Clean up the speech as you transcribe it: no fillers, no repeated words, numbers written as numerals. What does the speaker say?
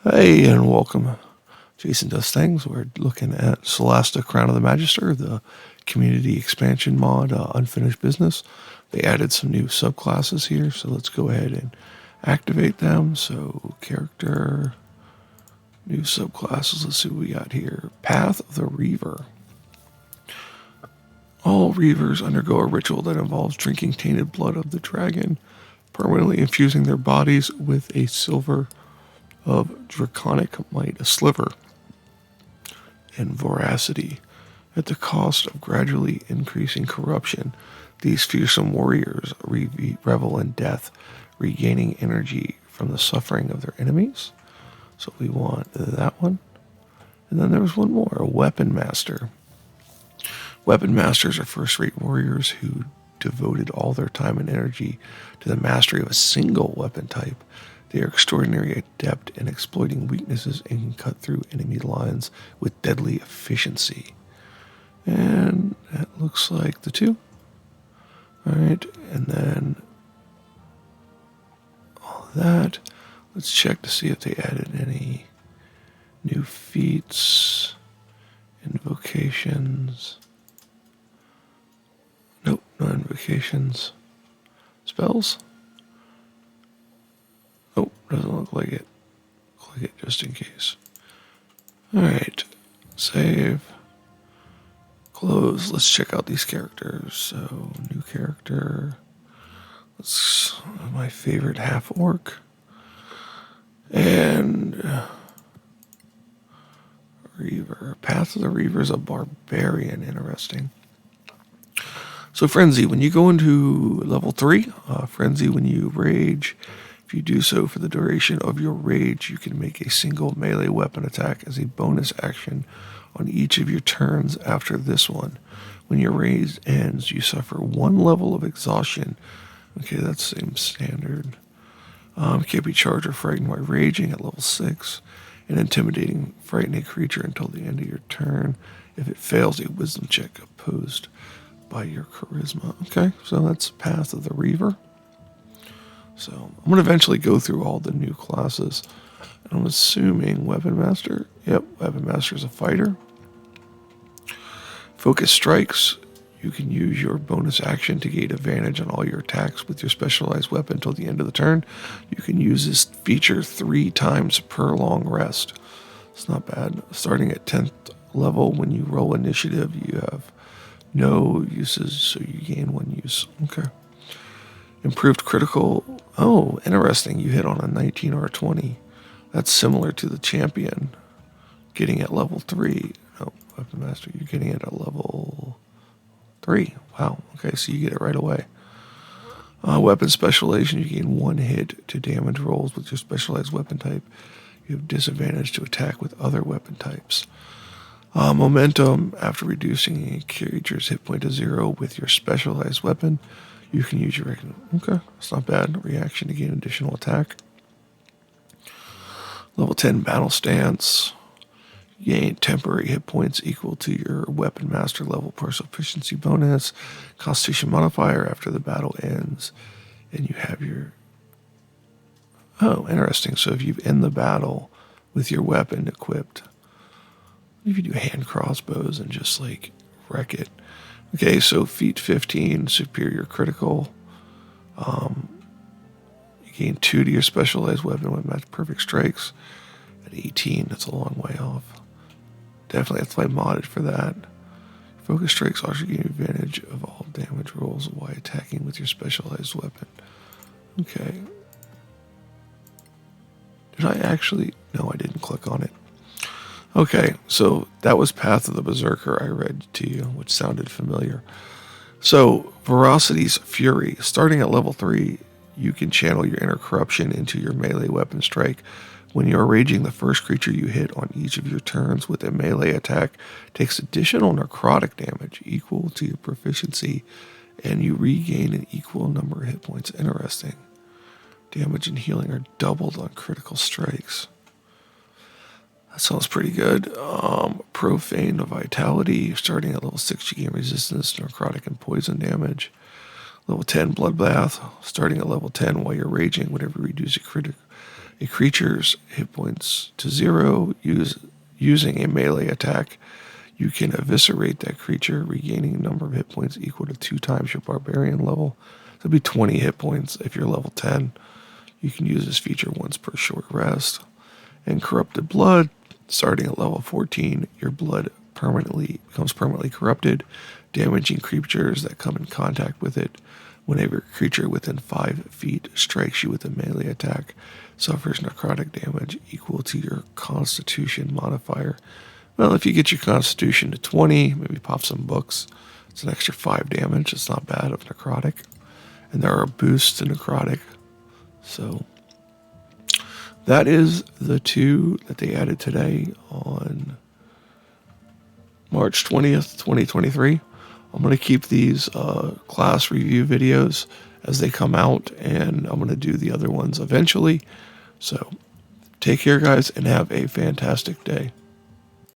Hey, and welcome. Jason Does Things. We're looking at Solasta, Crown of the Magister, the community expansion mod, unfinished business. They added some new subclasses here, so let's go ahead and activate them. So, character, new subclasses. Let's see what we got here. Path of the Reaver. All Reavers undergo a ritual that involves drinking tainted blood of the dragon, permanently infusing their bodies with a silver of draconic might, a sliver, and voracity. At the cost of gradually increasing corruption, these fearsome warriors revel in death, regaining energy from the suffering of their enemies. So we want that one. And then there was one more, a weapon master. Weapon masters are first-rate warriors who devoted all their time and energy to the mastery of a single weapon type. They are extraordinarily adept in exploiting weaknesses and can cut through enemy lines with deadly efficiency. And that looks like the two. Alright, and then all of that. Let's check to see if they added any new feats, invocations. Nope, no invocations. Spells? Nope, doesn't look like it. Click it just in case. Alright, save. Close. Let's check out these characters. So, new character. Let's my favorite half orc. And Reaver. Path of the Reaver is a barbarian. Interesting. So Frenzy, when you go into level 3, Frenzy, when you rage, if you do so for the duration of your rage, you can make a single melee weapon attack as a bonus action on each of your turns after this one. When your rage ends, you suffer 1 level of exhaustion. Okay, that seems standard. Can't be charged or frightened while raging at level 6. And intimidating, frightening a creature until the end of your turn. If it fails, a wisdom check opposed by your charisma. Okay, so that's Path of the Reaver. So I'm going to eventually go through all the new classes. And I'm assuming Weapon Master. Yep, Weapon Master is a fighter. Focus Strikes. You can use your bonus action to gain advantage on all your attacks with your specialized weapon until the end of the turn. You can use this feature 3 times per long rest. It's not bad. Starting at 10th level, when you roll initiative, you have no uses, so you gain 1 use. Okay. Improved critical. Oh, interesting. You hit on a 19 or a 20. That's similar to the champion getting at level 3. No, Weapon Master, you're getting it at level 3. Wow. Okay, so you get it right away. Weapon specialization. You gain 1 hit to damage rolls with your specialized weapon type. You have disadvantage to attack with other weapon types. Momentum. After reducing a creature's hit point to 0 with your specialized weapon, you can use your... Okay, that's not bad. Reaction to gain additional attack. Level 10 battle stance. Gain temporary hit points equal to your weapon master level proficiency bonus. Constitution modifier after the battle ends. And you have your... Oh, interesting. So if you end the battle with your weapon equipped, if you do hand crossbows and just like wreck it. Okay, so feat 15, superior critical. You gain 2 to your specialized weapon with match perfect strikes. At 18, that's a long way off. Definitely have to play modded for that. Focus strikes also gain advantage of all damage rolls while attacking with your specialized weapon. Okay. Did I actually? No, I didn't click on it. Okay, so that was Path of the Berserker I read to you, which sounded familiar. So, Veracity's Fury. Starting at level 3, you can channel your inner corruption into your melee weapon strike. When you are raging, the first creature you hit on each of your turns with a melee attack takes additional necrotic damage equal to your proficiency, and you regain an equal number of hit points. Interesting. Damage and healing are doubled on critical strikes. That sounds pretty good. Profane Vitality. Starting at level 6, you gain resistance to necrotic and poison damage. Level 10 Bloodbath. Starting at level 10, while you're raging, whenever you reduce a creature's hit points to 0 using a melee attack, you can eviscerate that creature, regaining a number of hit points equal to 2 times your Barbarian level. So it'd be 20 hit points if you're level 10. You can use this feature once per short rest. And Corrupted Blood, starting at level 14, your blood becomes permanently corrupted, damaging creatures that come in contact with it. Whenever a creature within 5 feet strikes you with a melee attack, suffers necrotic damage equal to your Constitution modifier. Well, if you get your Constitution to 20, maybe pop some books, it's an extra 5 damage. It's not bad of necrotic. And there are boosts to necrotic. So that is the 2 that they added today on March 20th, 2023. I'm going to keep these class review videos as they come out, and I'm going to do the other ones eventually. So take care, guys, and have a fantastic day.